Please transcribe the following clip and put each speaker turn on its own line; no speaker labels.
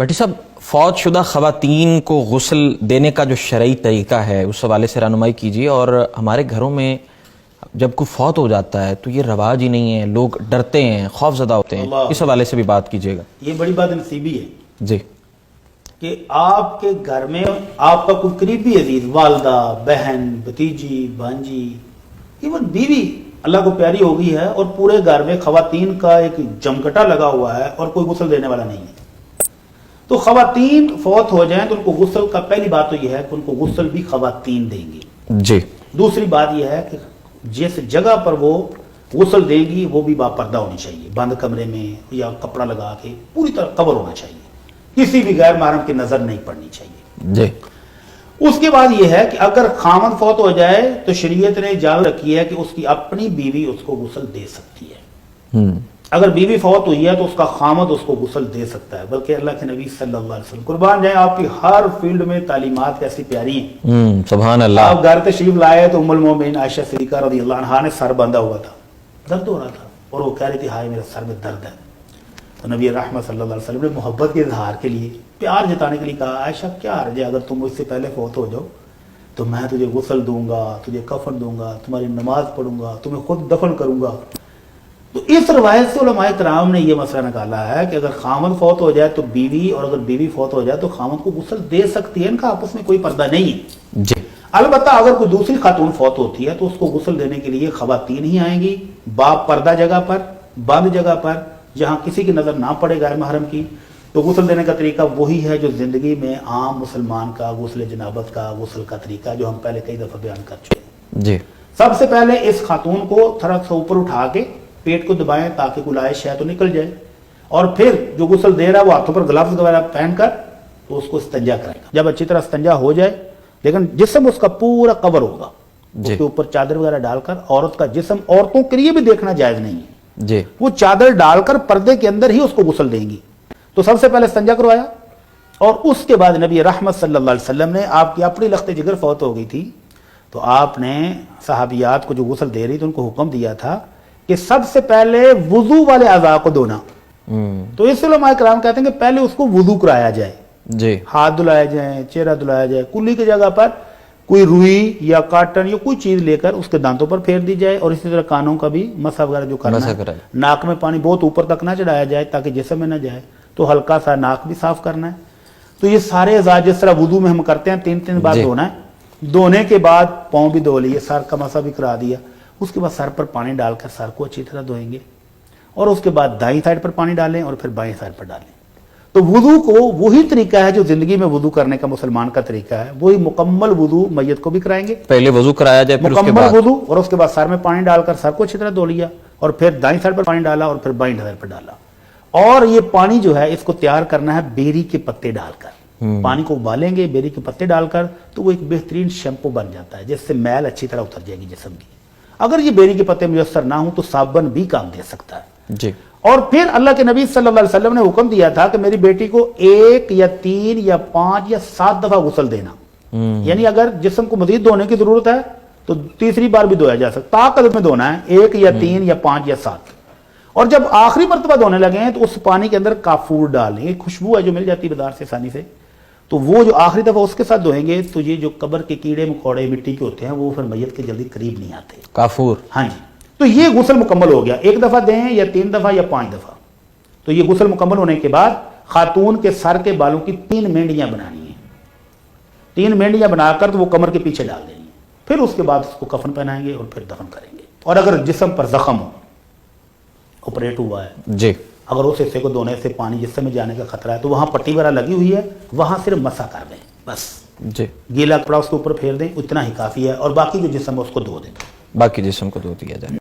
بھٹی صاحب، فوت شدہ خواتین کو غسل دینے کا جو شرعی طریقہ ہے اس حوالے سے رہنمائی کیجیے. اور ہمارے گھروں میں جب کوئی فوت ہو جاتا ہے تو یہ رواج ہی نہیں ہے، لوگ ڈرتے ہیں، خوف زدہ ہوتے ہیں، اس حوالے سے بھی بات کیجیے گا.
یہ بڑی بات نصیبی ہے
جی
کہ آپ کے گھر میں آپ کا کوئی قریبی عزیز، والدہ، بہن، بھتیجی، بھانجی، ایون بیوی اللہ کو پیاری ہو گئی ہے اور پورے گھر میں خواتین کا ایک جمکٹا لگا ہوا ہے اور کوئی غسل دینے والا نہیں ہے. تو خواتین فوت ہو جائیں تو ان کو غسل کا پہلی بات تو یہ ہے کہ ان کو غسل بھی خواتین دیں گی.
جی.
دوسری بات یہ ہے کہ جس جگہ پر وہ غسل دیں گی وہ بھی باپردہ ہونی چاہیے، بند کمرے میں یا کپڑا لگا کے پوری طرح کور ہونا چاہیے، کسی بھی غیر محرم کی نظر نہیں پڑنی چاہیے.
جی.
اس کے بعد یہ ہے کہ اگر خامد فوت ہو جائے تو شریعت نے اجازت رکھی ہے کہ اس کی اپنی بیوی اس کو غسل دے سکتی ہے. اگر بیوی فوت ہوئی ہے تو اس کا خامد اس کو غسل دے سکتا ہے. بلکہ اللہ کے نبی صلی اللہ علیہ وسلم قربان جائیں، آپ کی ہر فیلڈ میں تعلیمات کیسی پیاری ہیں.
سبحان اللہ.
آپ گھر تشریف لائے تو ام المومنین عائشہ صدیقہ رضی اللہ عنہا نے سر باندھا ہوا تھا، درد ہو رہا تھا اور وہ کہہ رہی تھی ہائے میرے سر میں درد ہے. تو نبی رحمت صلی اللہ علیہ وسلم نے محبت کے اظہار کے لیے، پیار جتانے کے لیے کہا عائشہ کیا حرج ہے اگر تم اس سے پہلے فوت ہو جاؤ تو میں تجھے غسل دوں گا، تجھے کفن دوں گا، تمہاری نماز پڑھوں گا، تمہیں خود دفن کروں گا. تو اس روایت سے علماء کرام نے یہ مسئلہ نکالا ہے کہ اگر خامد فوت ہو جائے تو بیوی، اور اگر بیوی فوت ہو جائے تو خامد کو غسل دے سکتی ہے. ان کا آپس میں کوئی پردہ نہیں ہے.
جی.
البتہ اگر کوئی دوسری خاتون فوت ہوتی ہے تو اس کو غسل دینے کے لیے خواتین ہی آئیں گی، باپ پردہ جگہ پر، بند جگہ پر، جہاں کسی کی نظر نہ پڑے غیر محرم کی. تو غسل دینے کا طریقہ وہی ہے جو زندگی میں عام مسلمان کا غسل جنابت کا غسل کا طریقہ جو ہم پہلے کئی دفعہ بیان کر چکے ہیں.
جی.
سب سے پہلے اس خاتون کو تھوڑا سا اوپر اٹھا کے پیٹ کو دبائیں تاکہ گلائش ہے تو نکل جائے، اور پھر جو غسل دے رہا ہے وہ ہاتھوں پر گلفز وغیرہ پہن کر تو اس کو استنجا کرے گا. جب اچھی طرح استنجا ہو جائے، لیکن جسم اس کا پورا کور ہوگا، اس کے اوپر چادر وغیرہ ڈال کر. عورت کا جسم عورتوں کے لیے بھی دیکھنا جائز نہیں ہے.
جی.
وہ چادر ڈال کر پردے کے اندر ہی اس کو غسل دیں گی. تو سب سے پہلے استنجا کروایا، اور اس کے بعد نبی رحمت صلی اللہ علیہ وسلم نے، آپ کی اپنی لخت جگر فوت ہو گئی تھی تو آپ نے صحابیات کو جو غسل دے رہی تھی ان کو حکم دیا تھا کہ سب سے پہلے وضو والے اعضاء کو دھونا. تو اس علماء کرام کہتے ہیں کہ پہلے اس کو وضو کرایا جائے.
جی.
ہاتھ دھلائے جائیں، چہرہ دھلایا جائے، کلی کی جگہ پر کوئی روئی یا کاٹن یا کوئی چیز لے کر اس کے دانتوں پر پھیر دی جائے، اور اسی طرح کانوں کا بھی مسح وغیرہ جو کرنا ہے. ناک میں پانی بہت اوپر تک نہ چڑھایا جائے تاکہ جسم میں نہ جائے، تو ہلکا سا ناک بھی صاف کرنا ہے. تو یہ سارے اعضاء جس طرح وضو میں ہم کرتے ہیں 3 بار دھونا ہے. دھونے کے بعد پاؤں بھی دھو لیے، سر کا مسح بھی کرا دیا. اس کے بعد سر پر پانی ڈال کر سر کو اچھی طرح دھوئیں گے، اور اس کے بعد دائیں سائڈ پر پانی ڈالیں اور پھر بائیں سائڈ پر ڈالیں. تو وضو کو وہی طریقہ ہے جو زندگی میں وضو کرنے کا مسلمان کا طریقہ ہے، وہی مکمل وضو میت کو بھی کرائیں گے.
پہلے وضو کرایا جائے، پھر اس کے بعد
مکمل وضو، اور اس کے بعد سر میں پانی ڈال کر سر کو اچھی طرح دھو لیا، اور پھر دائیں سائڈ پر پانی ڈالا اور پھر بائیں سائڈ پر ڈالا. اور یہ پانی جو ہے اس کو تیار کرنا ہے بیری کے پتے ڈال کر. پانی کو ابالیں گے بیری کے پتے ڈال کر تو وہ ایک بہترین شیمپو بن جاتا ہے جس سے میل اچھی طرح اتر جائے گی جسم کی. اگر یہ بیری کے پتے میسر نہ ہوں تو صابن بھی کام دے سکتا ہے.
جی.
اور پھر اللہ کے نبی صلی اللہ علیہ وسلم نے حکم دیا تھا کہ میری بیٹی کو 1 یا 3 یا 5 یا 7 دفعہ غسل دینا. یعنی اگر جسم کو مزید دھونے کی ضرورت ہے تو تیسری بار بھی دھویا جا سکتا، طاقت میں دھونا ہے، 1 یا 3 یا 5 یا 7. اور جب آخری مرتبہ دھونے لگے ہیں تو اس پانی کے اندر کافور ڈالیں. ایک خوشبو ہے جو مل جاتی ہے بازار سے آسانی سے، تو وہ جو آخری دفعہ اس کے ساتھ دھوئیں گے تو یہ جو قبر کے کیڑے مکوڑے مٹی کے ہوتے ہیں وہ پھر میت کے جلدی قریب نہیں آتے.
کافور.
ہاں جی. تو یہ غسل مکمل ہو گیا. 1 دفعہ دیں یا 3 دفعہ یا 5 دفعہ. تو یہ غسل مکمل ہونے کے بعد خاتون کے سر کے بالوں کی 3 مینڈیاں بنانی ہیں. 3 مینڈیاں بنا کر تو وہ کمر کے پیچھے ڈال دینی ہیں. پھر اس کے بعد اس کو کفن پہنائیں گے اور پھر دفن کریں گے. اور اگر جسم پر زخم ہو، آپریٹ ہوا ہے،
جی،
اگر اس حصے کو دھونے سے پانی جسم میں جانے کا خطرہ ہے تو وہاں پٹی وغیرہ لگی ہوئی ہے، وہاں صرف مسح کر دیں بس.
جی.
گیلا کپڑا اس کے اوپر پھیر دیں، اتنا ہی کافی ہے، اور باقی جو جسم ہے اس کو دھو دیں.
باقی جسم کو دھو دیا جائے.